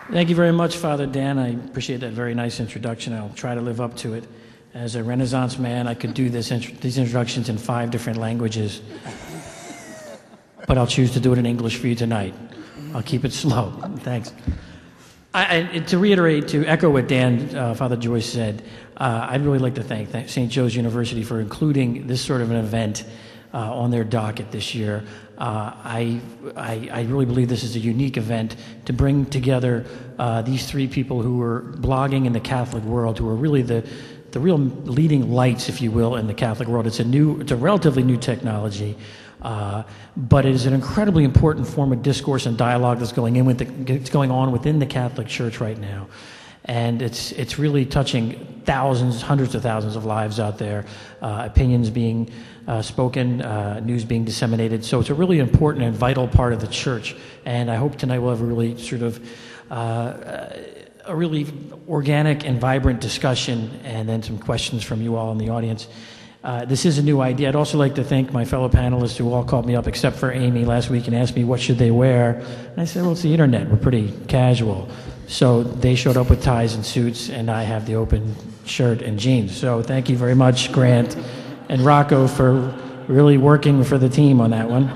Thank you very much, Father Dan. I appreciate that very nice introduction. I'll try to live up to it. As a Renaissance man, I could do these introductions in 5 different languages, but I'll choose to do it in English for you tonight. I'll keep it slow. Thanks. To reiterate, to echo what Dan, Father Joyce said, I'd really like to thank St. Joe's University for including this sort of an event on their docket this year. I really believe this is a unique event to bring together these 3 people who are blogging in the Catholic world, who are really the real leading lights, if you will, in the Catholic world. It's a relatively new technology, but it is an incredibly important form of discourse and dialogue that's going on within the Catholic Church right now. And it's really touching thousands, hundreds of thousands of lives out there, opinions being spoken, news being disseminated. So it's a really important and vital part of the church. And I hope tonight we'll have a really sort of a really organic and vibrant discussion, and then some questions from you all in the audience. This is a new idea. I'd also like to thank my fellow panelists who all called me up, except for Amy last week, and asked me what should they wear. And I said, well, it's the internet. We're pretty casual. So they showed up with ties and suits, and I have the open shirt and jeans. So thank you very much, Grant and Rocco, for really working for the team on that one.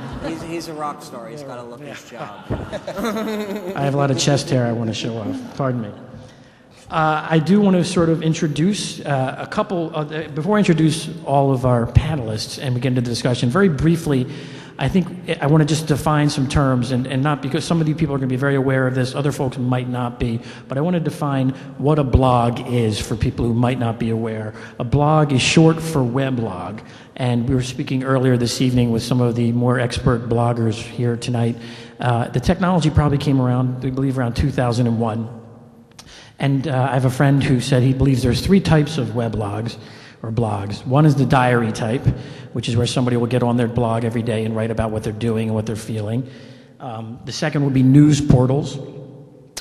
He's a rock star. He's got to love his job. I have a lot of chest hair I want to show off. Pardon me. I do want to sort of introduce a couple, before I introduce all of our panelists and we get into the discussion, very briefly, I think I want to just define some terms, and not because some of you people are going to be very aware of this, other folks might not be, but I want to define what a blog is for people who might not be aware. A blog is short for weblog, and we were speaking earlier this evening with some of the more expert bloggers here tonight. The technology probably came around, we believe, around 2001. And I have a friend who said he believes there's 3 types of weblogs or blogs. One is the diary type, which is where somebody will get on their blog every day and write about what they're doing and what they're feeling. The second would be news portals,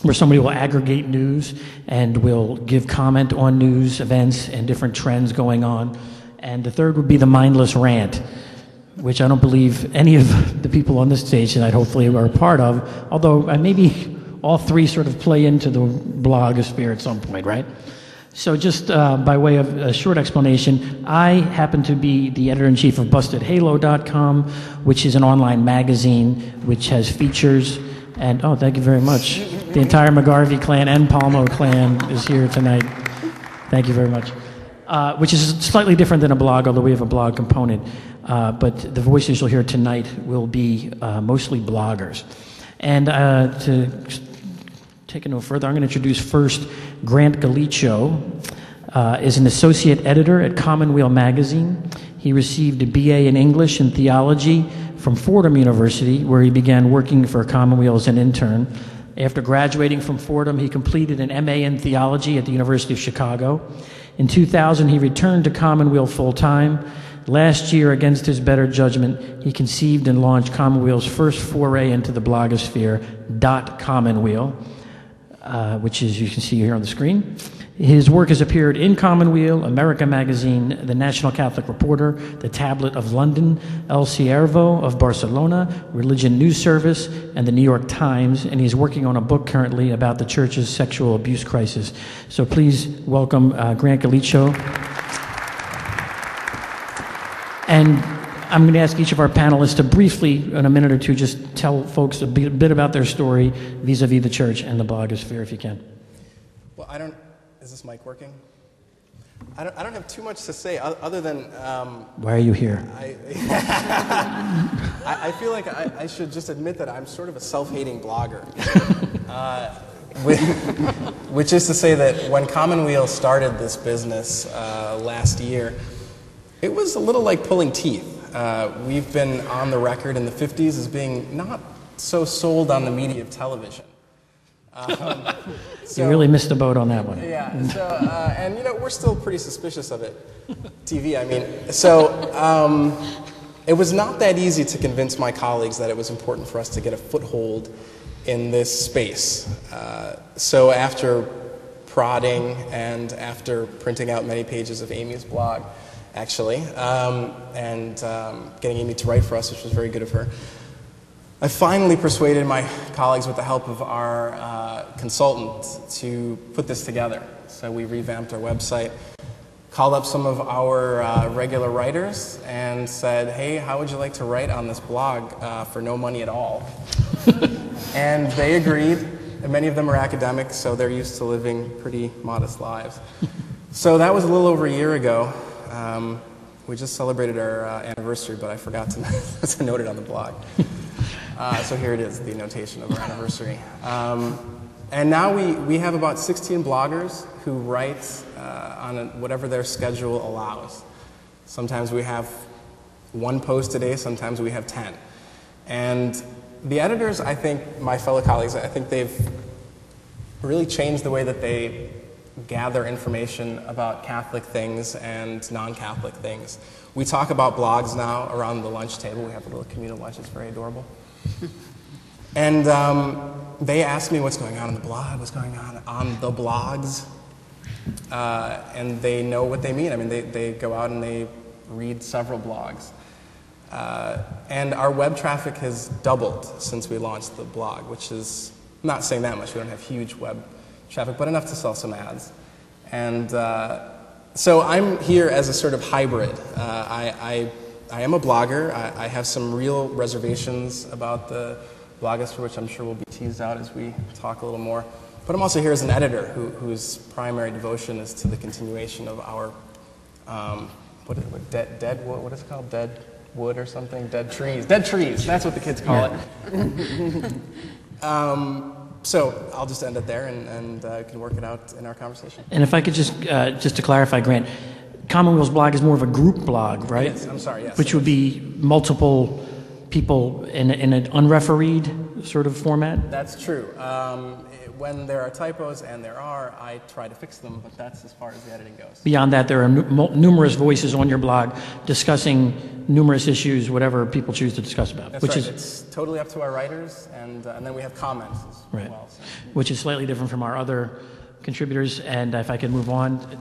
where somebody will aggregate news and will give comment on news, events, and different trends going on. And the third would be the mindless rant, which I don't believe any of the people on this stage tonight hopefully are a part of, although maybe all 3 sort of play into the blogosphere at some point, right? So just by way of a short explanation, I happen to be the editor-in-chief of BustedHalo.com, which is an online magazine which has features, and thank you very much. The entire McGarvey clan and Palmo clan is here tonight. Thank you very much. Which is slightly different than a blog, although we have a blog component. But the voices you'll hear tonight will be mostly bloggers. And to take it no further, I'm going to introduce first Grant Gallicho. Is an associate editor at Commonweal magazine. He received a BA in English and Theology from Fordham University, where he began working for Commonweal as an intern. After graduating from Fordham, he completed an MA in Theology at the University of Chicago. In 2000, he returned to Commonweal full-time. Last year, against his better judgment, he conceived and launched Commonweal's first foray into the blogosphere, dotCommonweal, which is, you can see here on the screen. His work has appeared in Commonweal, America Magazine, the National Catholic Reporter, the Tablet of London, El Ciervo of Barcelona, Religion News Service, and the New York Times, and he's working on a book currently about the church's sexual abuse crisis. So please welcome Grant Gallicho. And I'm going to ask each of our panelists to briefly, in a minute or two, just tell folks a bit about their story vis-a-vis the church and the blogosphere, if you can. Well, is this mic working? I don't have too much to say other than... Why are you here? I feel like I should just admit that I'm sort of a self-hating blogger. Which is to say that when Commonweal started this business last year, it was a little like pulling teeth. We've been on the record in the 50s as being not so sold on the media of television. You really missed the boat on that one. Yeah, and we're still pretty suspicious of it. TV, I mean. So it was not that easy to convince my colleagues that it was important for us to get a foothold in this space. So after prodding and after printing out many pages of Amy's blog, actually, and getting Amy to write for us, which was very good of her, I finally persuaded my colleagues with the help of our consultant to put this together. So we revamped our website, called up some of our regular writers and said, hey, how would you like to write on this blog for no money at all? And they agreed. And many of them are academics, so they're used to living pretty modest lives. So that was a little over a year ago. We just celebrated our anniversary, but I forgot to note it on the blog. So here it is, the notation of our anniversary. And now we have about 16 bloggers who write on whatever their schedule allows. Sometimes we have one post a day, sometimes we have 10. And the editors, I think, my fellow colleagues, I think they've really changed the way that they gather information about Catholic things and non-Catholic things. We talk about blogs now around the lunch table. We have a little communal lunch. It's very adorable. And they ask me what's going on in the blog, what's going on the blogs, and they know what they mean. I mean, they go out and they read several blogs. And our web traffic has doubled since we launched the blog, which is not saying that much. We don't have huge web traffic, but enough to sell some ads. And so I'm here as a sort of hybrid. I am a blogger. I have some real reservations about the Blogosphere, which I'm sure will be teased out as we talk a little more. But I'm also here as an editor whose primary devotion is to the continuation of our, what is it called? Dead wood or something? Dead trees. Dead trees. That's what the kids call it. So I'll just end it there and can work it out in our conversation. And if I could just to clarify, Grant, Commonweal's blog is more of a group blog, right? Yes, I'm sorry, yes. Which would be multiple people in an unrefereed sort of format? That's true. When there are typos, and there are, I try to fix them, but that's as far as the editing goes. Beyond that, there are numerous voices on your blog discussing numerous issues, whatever people choose to discuss about. That's right. It's totally up to our writers, and then we have comments as well. So. Which is slightly different from our other contributors. And if I could move on,